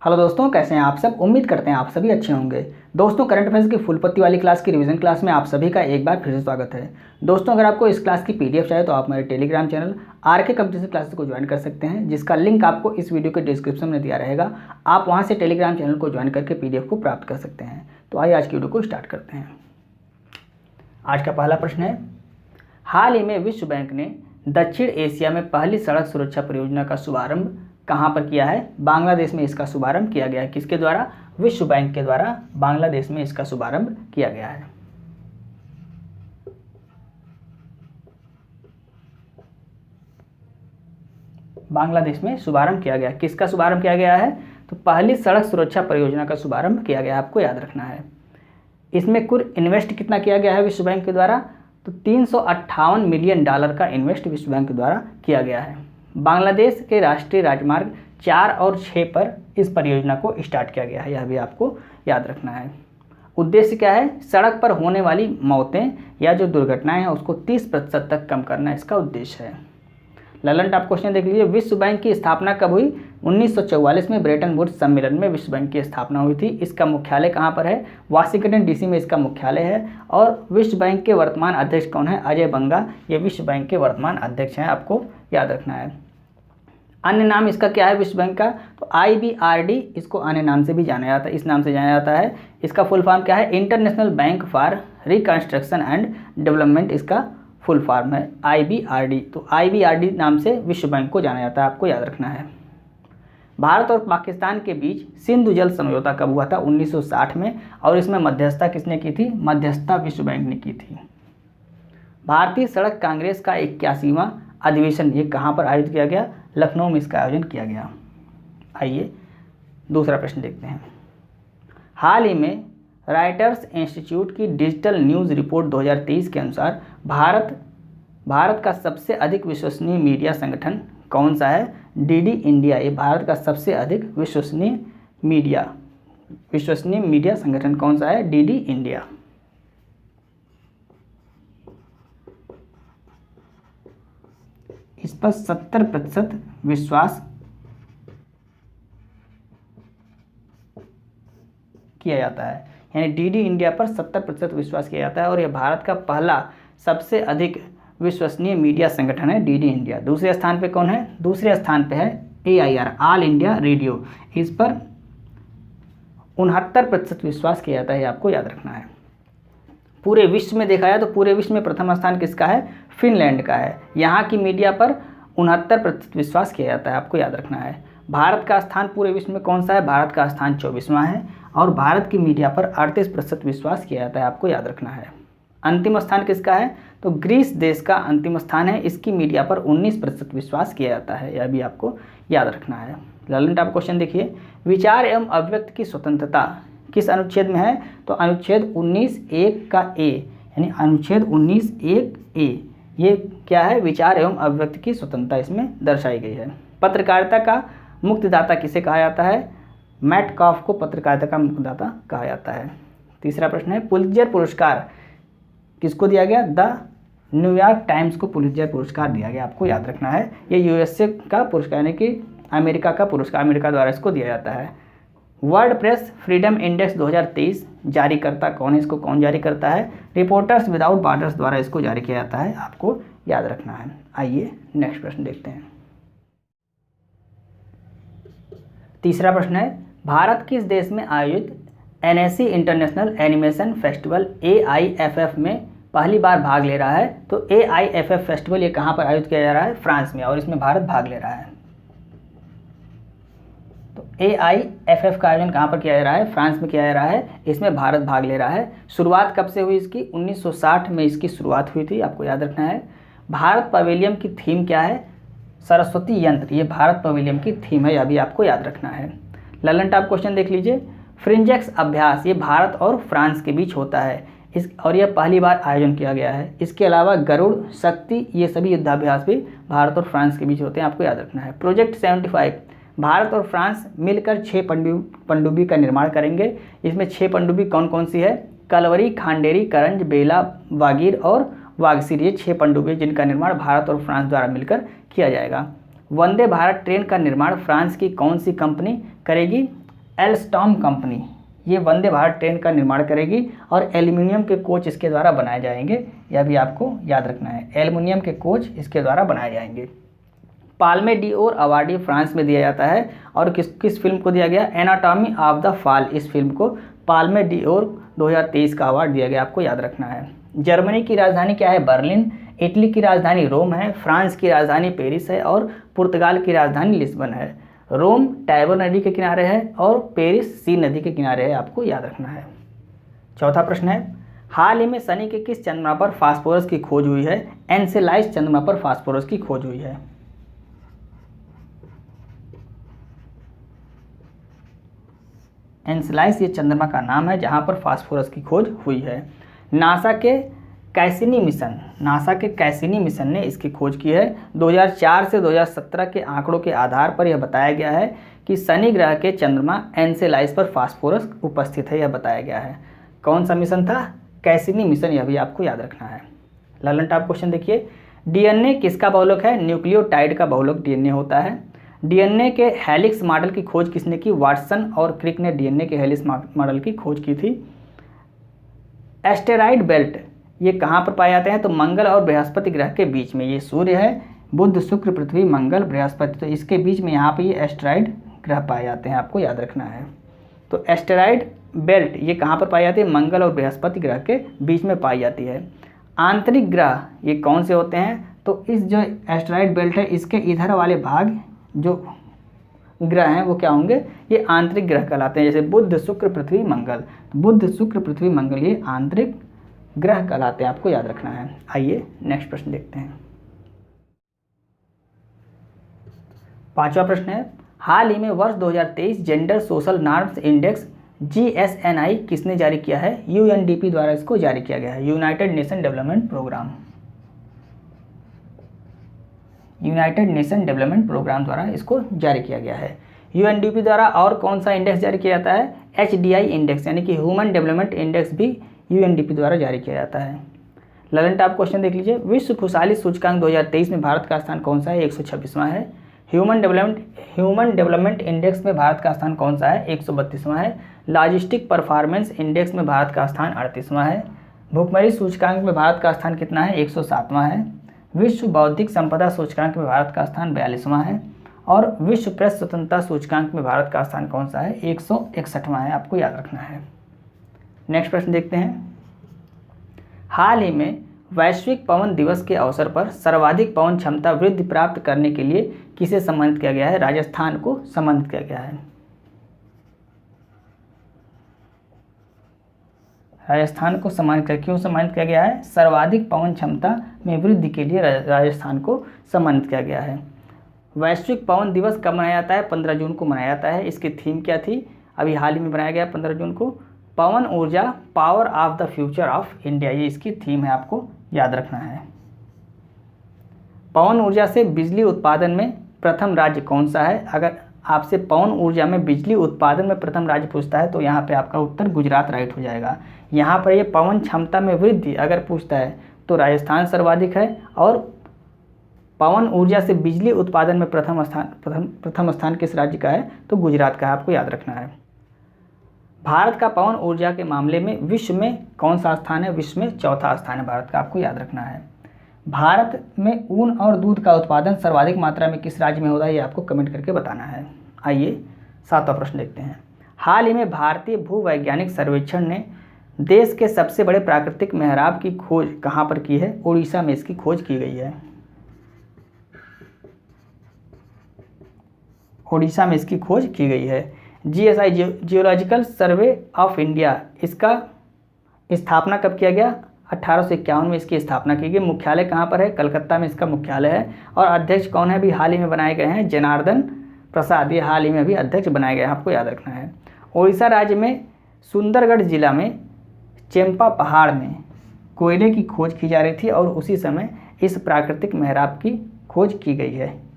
Hello दोस्तों, कैसे हैं आप सब। उम्मीद करते हैं आप सभी अच्छे होंगे। दोस्तों, करंट अफेयर्स की फुल पत्ती वाली क्लास की रिवीजन क्लास में आप सभी का एक बार फिर से स्वागत है। दोस्तों, अगर आपको इस क्लास की पीडीएफ चाहिए तो आप मेरे Telegram channel RK competition classes को ज्वाइन कर सकते हैं, जिसका लिंक आपको इस वीडियो के डिस्क्रिप्शन में दिया रहेगा। आप वहाँ से टेलीग्राम चैनल को ज्वाइन करके पीडीएफ को प्राप्त कर सकते हैं। तो आइए आज की वीडियो को स्टार्ट करते हैं। आज का पहला प्रश्न है, हाल ही में विश्व बैंक ने दक्षिण एशिया में पहली सड़क सुरक्षा परियोजना का शुभारंभ कहाँ पर किया है। बांग्लादेश में इसका शुभारंभ किया गया है। किसके द्वारा? विश्व बैंक के द्वारा बांग्लादेश में इसका शुभारंभ किया गया है। बांग्लादेश में शुभारंभ किया गया। किसका शुभारंभ किया गया है? तो पहली सड़क सुरक्षा परियोजना का शुभारंभ किया गया, आपको याद रखना है। इसमें कुल इन्वेस्ट कितना किया गया है विश्व बैंक के द्वारा? तो $358 मिलियन का इन्वेस्ट विश्व बैंक के द्वारा किया गया है। बांग्लादेश के राष्ट्रीय राजमार्ग 4 और 6 पर इस परियोजना को स्टार्ट किया गया है, यह भी आपको याद रखना है। उद्देश्य क्या है? सड़क पर होने वाली मौतें या जो दुर्घटनाएं हैं उसको 30% तक कम करना इसका उद्देश्य है। ललन टॉप क्वेश्चन देख लीजिए। विश्व बैंक की स्थापना कब हुई? 1944 में ब्रेटन वुड्स सम्मेलन में विश्व बैंक की स्थापना हुई थी। इसका मुख्यालय कहाँ पर है? वाशिंगटन डीसी में इसका मुख्यालय है। और विश्व बैंक के वर्तमान अध्यक्ष कौन है? अजय बंगा, ये विश्व बैंक के वर्तमान अध्यक्ष हैं, आपको याद रखना है। अन्य नाम इसका क्या है विश्व बैंक का? तो IBRD, इसको अन्य नाम से भी जाना जाता है, इस नाम से जाना जाता है। इसका फुल फॉर्म क्या है? International bank for reconstruction and development इसका फुल फॉर्म है, IBRD। तो IBRD नाम से विश्व बैंक को जाना जाता है, आपको याद रखना है। भारत और पाकिस्तान के बीच सिंधु जल समझौता कब हुआ था? 1960 में। और इसमें मध्यस्थता किसने की थी? मध्यस्थता विश्व बैंक ने की थी। भारतीय सड़क कांग्रेस का 81वां अधिवेशन ये कहाँ पर आयोजित किया गया? लखनऊ में इसका आयोजन किया गया। आइए दूसरा प्रश्न देखते हैं। हाल ही में राइटर्स इंस्टीट्यूट की डिजिटल न्यूज़ रिपोर्ट 2023 के अनुसार भारत का सबसे अधिक विश्वसनीय मीडिया संगठन कौन सा है? DD इंडिया, ये भारत का सबसे अधिक विश्वसनीय मीडिया संगठन कौन सा है? DD India. इस पर 70% विश्वास किया जाता है, यानी DD इंडिया पर 70% विश्वास किया जाता है। और यह भारत का पहला सबसे अधिक विश्वसनीय मीडिया संगठन है, DD इंडिया। दूसरे स्थान पे कौन है? दूसरे स्थान पे है AIR, ऑल इंडिया रेडियो। इस पर 69% विश्वास किया जाता है, आपको याद रखना है। पूरे विश्व में देखा जाए तो पूरे विश्व में प्रथम स्थान किसका है? फिनलैंड का है। यहाँ की मीडिया पर 69% विश्वास किया जाता है, आपको याद रखना है। भारत का स्थान पूरे विश्व में कौन सा है? भारत का स्थान 24वां है। और भारत की मीडिया पर 38% विश्वास किया जाता है, आपको याद रखना है। अंतिम स्थान किसका है? तो ग्रीस देश का अंतिम स्थान है, इसकी मीडिया पर 19% विश्वास किया जाता है, यह भी आपको याद रखना है। ललन टॉप क्वेश्चन देखिए। विचार एवं अभिव्यक्ति की स्वतंत्रता किस अनुच्छेद में है? तो अनुच्छेद 19(1) का A, यानी अनुच्छेद 19(1)(a, ये क्या है? विचार एवं अभिव्यक्ति की स्वतंत्रता इसमें दर्शाई गई है। पत्रकारिता का मुक्तिदाता किसे कहा जाता है? मैटकॉफ को पत्रकारिता का मुक्तिदाता कहा जाता है। तीसरा प्रश्न है, पुलित्जर पुरस्कार किसको दिया गया? द न्यूयॉर्क टाइम्स को पुलित्जर पुरस्कार दिया गया, आपको याद रखना है। ये USA का पुरस्कार, यानी कि अमेरिका का पुरस्कार, अमेरिका द्वारा इसको दिया जाता है। वर्ल्ड प्रेस फ्रीडम इंडेक्स 2023 जारी करता कौन है? इसको कौन जारी करता है? रिपोर्टर्स विदाउट बॉर्डर्स द्वारा इसको जारी किया जाता है, आपको याद रखना है। आइए नेक्स्ट प्रश्न देखते हैं। तीसरा प्रश्न है, भारत किस देश में आयोजित NSC international animation festival AIFF में पहली बार भाग ले रहा है? तो AIFF फेस्टिवल ये कहाँ पर आयोजित किया जा रहा है? फ्रांस में, और इसमें भारत भाग ले रहा है। तो AIFF का आयोजन कहाँ पर किया जा रहा है? फ्रांस में किया जा रहा है, इसमें भारत भाग ले रहा है। शुरुआत कब से हुई इसकी? 1960 में इसकी शुरुआत हुई थी, आपको याद रखना है। भारत पवेलियन की थीम क्या है? सरस्वती यंत्र, ये भारत पवेलियन की थीम है, यह भी आपको याद रखना है। ललन टॉप क्वेश्चन देख लीजिए। फ्रिंजेक्स अभ्यास ये भारत और फ्रांस के बीच होता है, और यह पहली बार आयोजन किया गया है। इसके अलावा गरुड़, शक्ति, ये सभी युद्धाभ्यास भी भारत और फ्रांस के बीच होते हैं, आपको याद रखना है। प्रोजेक्ट 75 भारत और फ्रांस मिलकर 6 पनडुब्बी का निर्माण करेंगे। इसमें 6 पनडुब्बी कौन कौन सी है? कलवरी, खांडेरी, करंज, बेला, वागीर और वागसीर, ये 6 पनडुब्बी जिनका निर्माण भारत और फ्रांस द्वारा मिलकर किया जाएगा। वंदे भारत ट्रेन का निर्माण फ्रांस की कौन सी कंपनी करेगी? एल्स्टॉम कंपनी ये वंदे भारत ट्रेन का निर्माण करेगी और एल्यूमिनियम के कोच इसके द्वारा बनाए जाएंगे, यह भी आपको याद रखना है। एल्यूमिनियम के कोच इसके द्वारा बनाए जाएंगे। पाल्मे डिओर अवार्ड ये फ्रांस में दिया जाता है और किस फिल्म को दिया गया? एनाटॉमी ऑफ द फॉल, इस फिल्म को पाल्मे डिओर 2023 का अवार्ड दिया गया, आपको याद रखना है। जर्मनी की राजधानी क्या है? बर्लिन। इटली की राजधानी रोम है। फ्रांस की राजधानी पेरिस है और पुर्तगाल की राजधानी लिस्बन है। रोम टाइबर नदी के किनारे है और पेरिस सी नदी के किनारे है, आपको याद रखना है। चौथा प्रश्न है, हाल ही में शनि के किस चंद्रमा पर फास्फोरस की खोज हुई है? एनसेलाइस चंद्रमा पर फास्फोरस की खोज हुई है। एनसेलाइस ये चंद्रमा का नाम है जहां पर फास्फोरस की खोज हुई है। नासा के कैसिनी मिशन ने इसकी खोज की है। 2004 से 2017 के आंकड़ों के आधार पर यह बताया गया है कि शनि ग्रह के चंद्रमा एनसेलाइस पर फास्फोरस उपस्थित है, यह बताया गया है। कौन सा मिशन था? कैसिनी मिशन, यह भी आपको याद रखना है। ललन टॉप क्वेश्चन देखिए, डीएनए किसका बहुलक है? न्यूक्लियोटाइड का बहुलक डीएनए होता है। डीएनए के हेलिक्स मॉडल की खोज किसने की? वाटसन और क्रिक ने डीएनए के हेलिक्स मॉडल की खोज की थी। एस्टेरॉइड बेल्ट ये कहाँ पर पाए जाते हैं? तो मंगल और बृहस्पति ग्रह के बीच में। ये सूर्य है, बुध शुक्र पृथ्वी मंगल बृहस्पति, तो इसके बीच में यहाँ पे ये एस्टेरॉइड ग्रह पाए जाते हैं, आपको याद रखना है। तो एस्टेरॉइड बेल्ट ये कहाँ पर पाई जाती है? मंगल और बृहस्पति ग्रह के बीच में पाई जाती है। आंतरिक ग्रह ये कौन से होते हैं? तो इस जो एस्टेरॉइड बेल्ट है इसके इधर वाले भाग जो ग्रह हैं वो क्या होंगे? ये आंतरिक ग्रह कहलाते हैं। जैसे बुध शुक्र पृथ्वी मंगल, बुध शुक्र पृथ्वी मंगल ये आंतरिक ग्रह कहलाते हैं, आपको याद रखना है। आइए नेक्स्ट प्रश्न देखते हैं। पांचवा प्रश्न है, हाल ही में वर्ष 2023 gender social norms index GSNI किसने जारी किया है? UNDP द्वारा इसको जारी किया गया है, united nation development programme. United nation development programme द्वारा इसको जारी किया गया है। UNDP द्वारा और कौन सा इंडेक्स जारी किया जाता है? HDI इंडेक्स यानी कि ह्यूमन डेवलपमेंट इंडेक्स भी UNDP द्वारा जारी किया जाता है। ललन टॉप क्वेश्चन देख लीजिए, विश्व खुशहाली सूचकांक 2023 में भारत का स्थान कौन सा है? 126वां है। ह्यूमन डेवलपमेंट इंडेक्स में भारत का स्थान कौन सा है? 132वां है। लॉजिस्टिक परफॉर्मेंस इंडेक्स में भारत का स्थान 38वां है। भुखमरी सूचकांक में भारत का स्थान कितना है? 107वां है। विश्व बौद्धिक संपदा सूचकांक में भारत का स्थान 42वां है और विश्व प्रेस स्वतंत्रता सूचकांक में भारत का स्थान कौन सा है? 161वां है, आपको याद रखना है। नेक्स्ट प्रश्न देखते हैं, हाल ही में वैश्विक पवन दिवस के अवसर पर सर्वाधिक पवन क्षमता वृद्धि प्राप्त करने के लिए किसे सम्मानित किया गया है? राजस्थान को सम्मानित किया गया है। राजस्थान को सम्मानित किया, क्यों सम्मानित किया गया है? सर्वाधिक पवन क्षमता में वृद्धि के लिए राजस्थान को सम्मानित किया गया है। वैश्विक पवन दिवस कब मनाया जाता है? 15 जून को मनाया जाता है। इसकी थीम क्या थी? अभी हाल ही में बनाया गया 15 जून को, पवन ऊर्जा power of the future of India, ये इसकी थीम है, आपको याद रखना है। पवन ऊर्जा से बिजली उत्पादन में प्रथम राज्य कौन सा है? अगर आपसे पवन ऊर्जा में बिजली उत्पादन में प्रथम राज्य पूछता है तो यहाँ पे आपका उत्तर गुजरात राइट हो जाएगा। यहाँ पर ये पवन क्षमता में वृद्धि अगर पूछता है तो राजस्थान सर्वाधिक है और पवन ऊर्जा से बिजली उत्पादन में प्रथम स्थान किस राज्य का है? तो गुजरात का है, आपको याद रखना है। भारत का पवन ऊर्जा के मामले में विश्व में कौन सा स्थान है? विश्व में चौथा स्थान है भारत का, आपको याद रखना है। भारत में ऊन और दूध का उत्पादन सर्वाधिक मात्रा में किस राज्य में होता है? ये आपको कमेंट करके बताना है। आइए सातवां प्रश्न देखते हैं, हाल ही में भारतीय भूवैज्ञानिक सर्वेक्षण ने देश के सबसे बड़े प्राकृतिक मेहराब की खोज कहाँ पर की है? उड़ीसा में इसकी खोज की गई है। उड़ीसा में इसकी खोज की गई है। GSI geological survey of India, इसका स्थापना कब किया गया? 1851 में इसकी स्थापना की गई। मुख्यालय कहाँ पर है? कलकत्ता में इसका मुख्यालय है। और अध्यक्ष कौन है? अभी हाल ही में बनाए गए हैं जनार्दन प्रसाद, ये हाल ही में अभी अध्यक्ष बनाए गए हैं, आपको याद रखना है। उड़ीसा राज्य में सुंदरगढ़ जिला में चेम्पा पहाड़ में कोयले की खोज की जा रही थी और उसी समय इस प्राकृतिक मेहराब की खोज की गई है।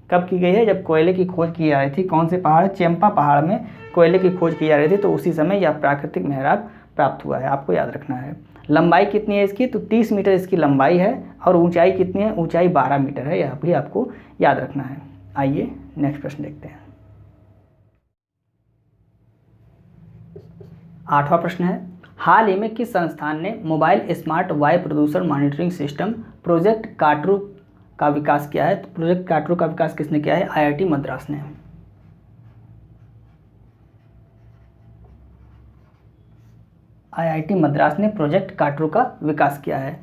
कब की गई है? जब कोयले की खोज की जा रही थी। कौन से पहाड़? चेम्पा पहाड़ में कोयले की खोज की जा रही थी, तो उसी समय यह प्राकृतिक मेहराब प्राप्त हुआ है, आपको याद रखना है। लंबाई कितनी है इसकी? तो 30 मीटर इसकी लंबाई है और ऊंचाई कितनी है? ऊंचाई 12 मीटर है, यह भी आपको याद रखना है। आइए नेक्स्ट प्रश्न देखते हैं। 8वां प्रश्न है, हाल ही में किस संस्थान ने मोबाइल स्मार्ट वायु प्रदूषण मॉनिटरिंग सिस्टम प्रोजेक्ट काटरू का विकास किया है? तो प्रोजेक्ट काटरू का विकास किसने किया है? आईआईटी मद्रास ने। आईआईटी मद्रास ने प्रोजेक्ट काटरू का विकास किया है।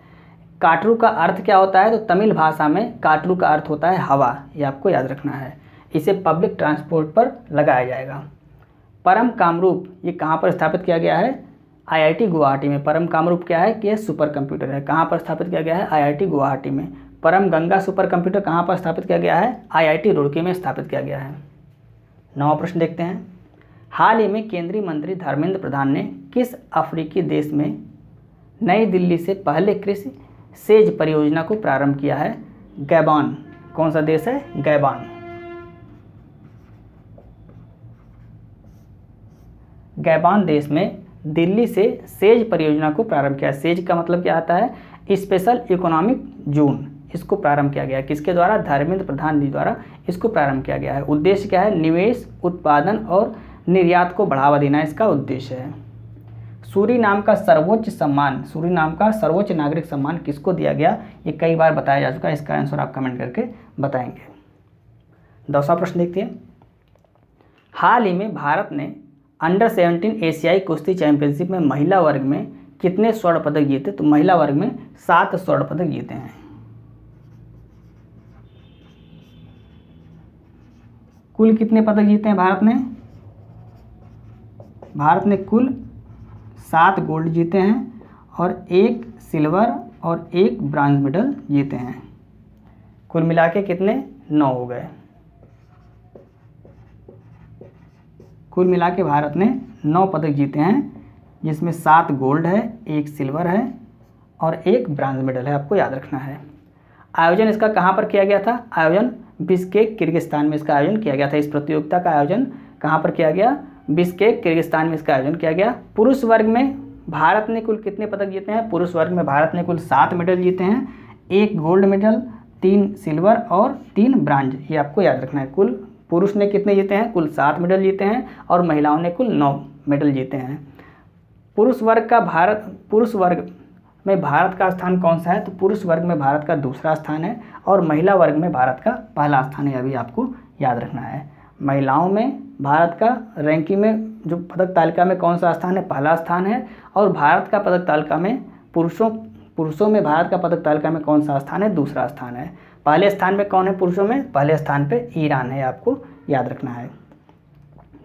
काटरू का अर्थ क्या होता है? तो तमिल भाषा में काटरू का अर्थ होता है हवा, ये आपको याद रखना है। इसे पब्लिक ट्रांसपोर्ट पर लगाया जाएगा। परम कामरूप ये कहाँ पर स्थापित किया गया है? आईआईटी गुवाहाटी में। परम कामरूप क्या है? कि यह सुपर कंप्यूटर है। कहाँ पर स्थापित किया गया है? आईआईटी गुवाहाटी में। परम गंगा सुपर कंप्यूटर कहाँ पर स्थापित किया गया है? आईआईटी रुड़की में स्थापित किया गया है। 9वां प्रश्न देखते हैं, हाल ही में केंद्रीय मंत्री धर्मेंद्र प्रधान ने किस अफ्रीकी देश में नई दिल्ली से पहले कृषि सेज परियोजना को प्रारंभ किया है? गैबॉन। कौन सा देश है? गैबॉन। गैबॉन देश में दिल्ली से सेज परियोजना को प्रारंभ किया। सेज का मतलब क्या आता है? Special economic zone. इसको प्रारंभ किया गया किसके द्वारा? धर्मेंद्र प्रधान जी द्वारा इसको प्रारंभ किया गया है। उद्देश्य क्या है? निवेश, उत्पादन और निर्यात को बढ़ावा देना इसका उद्देश्य है। सूरीनाम का सर्वोच्च सम्मान, सूरीनाम का सर्वोच्च नागरिक सम्मान किसको दिया गया? ये कई बार बताया जा चुका है। इसका आंसर आप कमेंट करके बताएंगे। 10वां प्रश्न देखते हैं, हाल ही में भारत ने अंडर 17 एशियाई कुश्ती चैंपियनशिप में महिला वर्ग में कितने स्वर्ण पदक जीते? तो महिला वर्ग में 7 स्वर्ण पदक जीते हैं। कुल कितने पदक जीते हैं भारत ने? भारत ने कुल 7 गोल्ड जीते हैं और 1 सिल्वर और 1 ब्रॉन्ज मेडल जीते हैं। कुल मिला के कितने? 9 हो गए। कुल मिला के भारत ने 9 पदक जीते हैं, जिसमें 7 गोल्ड है, 1 सिल्वर है और 1 ब्रॉन्ज मेडल है। आपको याद रखना है। आयोजन इसका कहाँ पर किया गया था? आयोजन बिश्केक किर्गिस्तान में इसका आयोजन किया गया था। इस प्रतियोगिता का आयोजन कहाँ पर किया गया? बिश्केक किर्गिस्तान में इसका आयोजन किया गया। पुरुष वर्ग में भारत ने कुल कितने पदक जीते हैं? पुरुष वर्ग में भारत ने कुल 7 मेडल जीते हैं, 1 गोल्ड मेडल, 3 सिल्वर और 3 ब्रॉन्ज। ये आपको याद रखना है। कुल पुरुष ने कितने जीते हैं? कुल 7 मेडल जीते हैं और महिलाओं ने कुल 9 मेडल जीते हैं। पुरुष वर्ग में भारत का स्थान कौन सा है? तो पुरुष वर्ग में भारत का दूसरा स्थान है और महिला वर्ग में भारत का पहला स्थान है। अभी आपको याद रखना है। महिलाओं में भारत का रैंकिंग में जो पदक तालिका में कौन सा स्थान है? पहला स्थान है। और भारत का पदक तालिका में पुरुषों में भारत का पदक तालिका में कौन सा स्थान है? दूसरा स्थान है। पहले स्थान पे कौन है पुरुषों में? पहले स्थान पे ईरान है। आपको याद रखना है।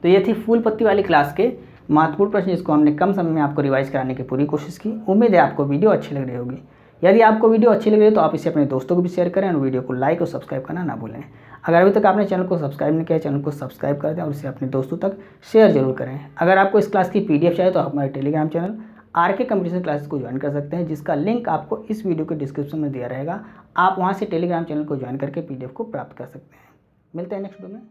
तो ये थी फूल पत्ती वाली क्लास के महत्वपूर्ण प्रश्न, जिसको हमने कम समय में आपको रिवाइज कराने की पूरी कोशिश की। उम्मीद है आपको वीडियो अच्छी लग रही होगी। यदि आपको वीडियो अच्छी लग रही है तो आप इसे अपने दोस्तों को भी शेयर करें और वीडियो को लाइक और सब्सक्राइब करना ना भूलें। अगर अभी तक आपने चैनल को सब्सक्राइब नहीं किया, चैनल को सब्सक्राइब कर दें और इसे अपने दोस्तों तक शेयर जरूर करें। अगर आपको इस क्लास की PDF चाहिए तो आप हमारे Telegram channel RK competition classes को ज्वाइन कर सकते हैं, जिसका लिंक आपको इस वीडियो के डिस्क्रिप्शन में दिया रहेगा। आप वहाँ से टेलीग्राम चैनल को ज्वाइन करके PDF को प्राप्त कर सकते हैं। मिलते हैं नेक्स्ट वीडियो में।